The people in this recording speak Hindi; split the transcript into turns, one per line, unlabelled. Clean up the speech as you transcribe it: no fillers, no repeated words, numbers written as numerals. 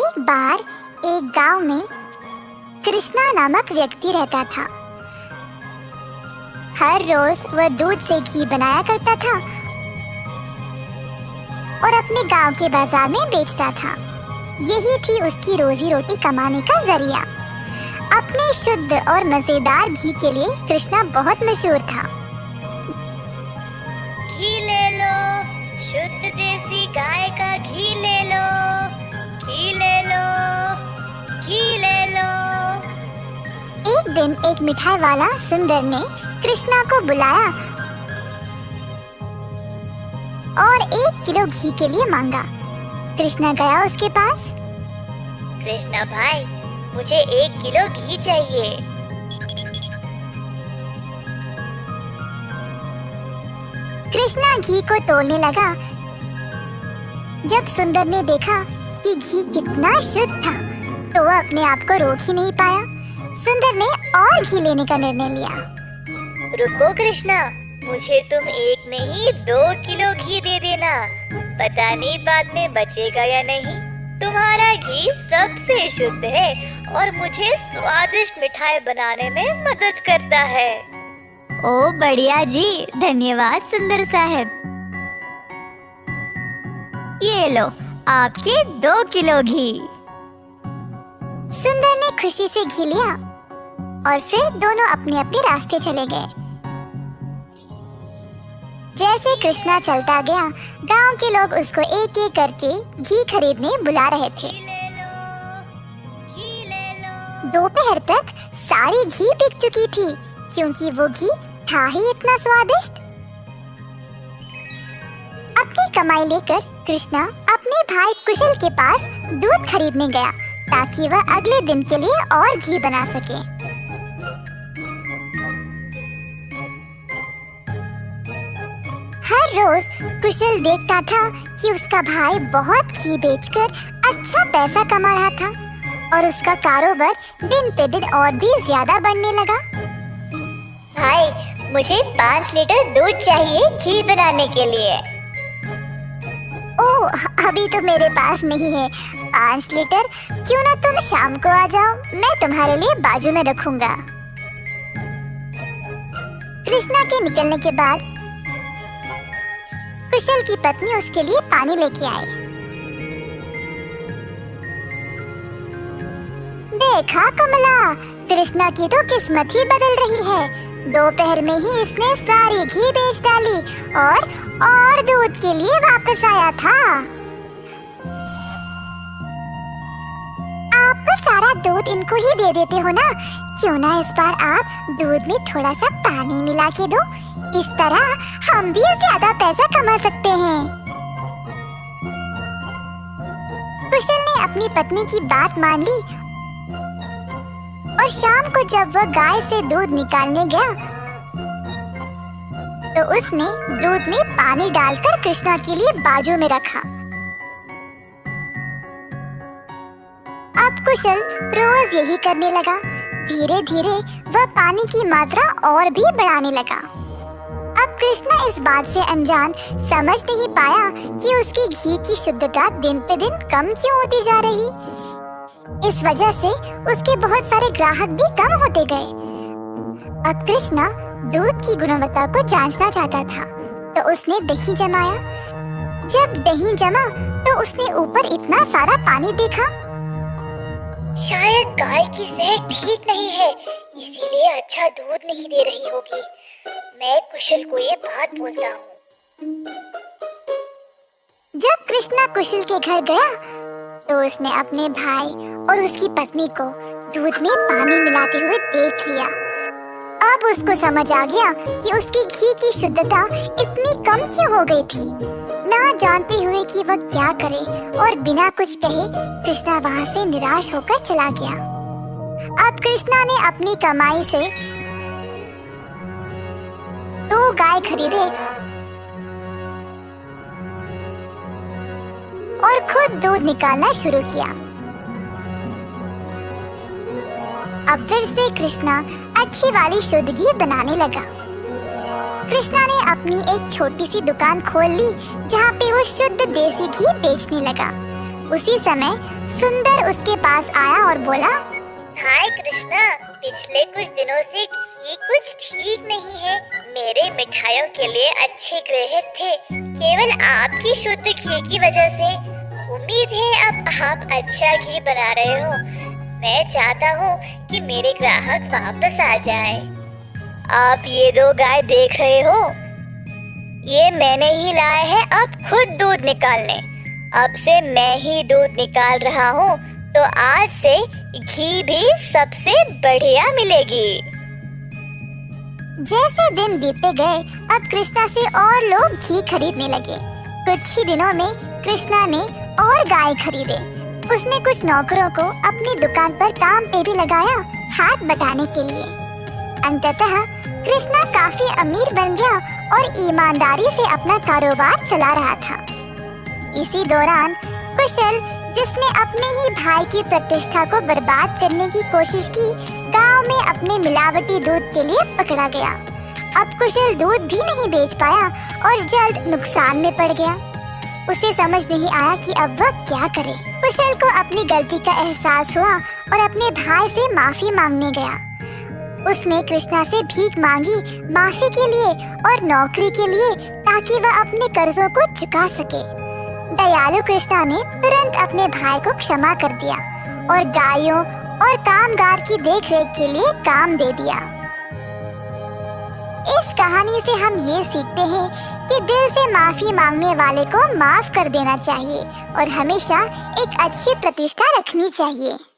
एक बार एक गांव में कृष्णा नामक व्यक्ति रहता था। हर रोज वह दूध से घी बनाया करता था और अपने गांव के बाजार में बेचता था। यही थी उसकी रोजी रोटी कमाने का जरिया। अपने शुद्ध और मजेदार घी के लिए कृष्णा बहुत मशहूर था।
घी ले लो, शुद्ध देसी गाय का घी ले लो, घी ले लो, घी ले लो।
एक दिन एक मिठाई वाला सुंदर ने कृष्णा को बुलाया और 1 किलो घी के लिए मांगा। कृष्णा गया उसके पास।
कृष्णा भाई, मुझे 1 किलो घी चाहिए।
कृष्णा घी को तोलने लगा। जब सुंदर ने देखा कि घी कितना शुद्ध था, तो वह अपने आप को रोक ही नहीं पाया। सुंदर ने और घी लेने का निर्णय लिया।
रुको कृष्णा, मुझे तुम 1 नहीं 2 किलो घी दे देना। पता नहीं बाद में बचेगा या नहीं। तुम्हारा घी सबसे शुद्ध है और मुझे स्वादिष्ट मिठाई बनाने में मदद करता है।
ओ बढ़िया जी, धन्यवाद सुंदर साहब। ये लो आपके 2 किलो घी। सुंदर ने खुशी से घी लिया और फिर दोनों अपने अपने रास्ते चले गए। जैसे कृष्णा चलता गया, गांव के लोग उसको एक एक करके घी खरीदने बुला रहे थे। दोपहर तक सारी घी बिक चुकी थी, क्योंकि वो घी था ही इतना स्वादिष्ट। अपनी कमाई लेकर कृष्णा अपने भाई कुशल के पास दूध खरीदने गया, ताकि वह अगले दिन के लिए और घी बना सके। हर रोज कुशल देखता था कि उसका भाई बहुत घी बेचकर अच्छा पैसा कमा रहा था और उसका कारोबार दिन पे दिन और भी ज्यादा बढ़ने लगा।
भाई, मुझे 5 लीटर दूध चाहिए घी बनाने के लिए।
ओह, अभी तो मेरे पास नहीं है 5 लीटर। क्यों ना तुम शाम को आ जाओ, मैं तुम्हारे लिए बाजू में रखूंगा। कृष्णा के निकलने के बाद कुशल की पत्नी उसके लिए पानी लेके आई। देखा कमला, कृष्णा की तो किस्मत ही बदल रही है। दोपहर में ही इसने सारी घी बेच डाली और दूध के लिए वापस आया था। आप तो सारा दूध इनको ही दे देते हो ना, क्यों ना इस बार आप दूध में थोड़ा सा पानी मिला के दो। इस तरह हम भी ज्यादा पैसा कमा सकते हैं। कुशल ने अपनी पत्नी की बात मान ली और शाम को जब वह गाय से दूध निकालने गया, तो उसने दूध में पानी डालकर कृष्णा के लिए बाजू में रखा। अब कुशल रोज यही करने लगा। धीरे धीरे वह पानी की मात्रा और भी बढ़ाने लगा। अब कृष्णा इस बात से अनजान समझ नहीं पाया कि उसकी घी की शुद्धता दिन पे दिन कम क्यों होती जा रही। इस वजह से उसके बहुत सारे ग्राहक भी कम होते गए। अब कृष्णा दूध की गुणवत्ता को जांचना चाहता था, तो उसने दही जमाया। जब दही जमा, तो उसने ऊपर इतना सारा पानी देखा।
शायद गाय की सेहत ठीक नहीं है, इसीलिए अच्छा दूध नहीं दे रही होगी। मैं कुशल को ये बात बोलता हूँ।
जब कृष्णा कुशल के घर गया, तो उसने अपने भाई और उसकी पत्नी को दूध में पानी मिलाते हुए देख लिया। अब उसको समझ आ गया कि उसकी घी की शुद्धता इतनी कम क्यों हो गई थी। ना जानते हुए कि वह क्या करे और बिना कुछ कहे कृष्णा वहां से निराश होकर चला गया। अब कृष्णा ने अपनी कमाई से 2 गाय खरीदे और खुद दूध निकालना शुरू किया। अब फिर से कृष्णा अच्छी वाली शुद्ध घी बनाने लगा। कृष्णा ने अपनी एक छोटी सी दुकान खोल ली, जहाँ पे वो शुद्ध देसी घी बेचने लगा। उसी समय सुंदर उसके पास आया और बोला,
हाय कृष्णा, पिछले कुछ दिनों से घी कुछ ठीक नहीं है। मेरे मिठाइयों के लिए अच्छे ग्राहक थे, केवल आपकी शुद्ध घी की वजह से। उम्मीद है अब आप अच्छा घी बना रहे हो। मैं चाहता हूँ कि मेरे ग्राहक वापस आ जाएं। आप ये दो गाय देख रहे हो, ये मैंने ही लाए हैं अब खुद दूध निकालने। अब से मैं ही दूध निकाल रहा हूँ, तो आज से घी भी सबसे बढ़िया मिलेगी।
जैसे दिन बीतते गए, अब कृष्णा से और लोग घी खरीदने लगे। कुछ ही दिनों में कृष्णा ने और गाय खरीदे। उसने कुछ नौकरों को अपनी दुकान पर काम पे भी लगाया, हाथ बटाने के लिए। अंततः कृष्णा काफी अमीर बन गया और ईमानदारी से अपना कारोबार चला रहा था। इसी दौरान कुशल, जिसने अपने ही भाई की प्रतिष्ठा को बर्बाद करने की कोशिश की, गांव में अपने मिलावटी दूध के लिए पकड़ा गया। अब कुशल दूध भी नहीं बेच पाया और जल्द नुकसान में पड़ गया। उसे समझ नहीं आया कि अब वह क्या करे। कुशल को अपनी गलती का एहसास हुआ और अपने भाई से माफी मांगने गया। उसने कृष्णा से भीख मांगी, माफी के लिए और नौकरी के लिए, ताकि वह अपने कर्जों को चुका सके। दयालु कृष्णा ने तुरंत अपने भाई को क्षमा कर दिया और गायों और कामगार की देखरेख के लिए काम दे दिया। इस कहानी से हम ये सीखते हैं कि दिल से माफी मांगने वाले को माफ कर देना चाहिए और हमेशा एक अच्छी प्रतिष्ठा रखनी चाहिए।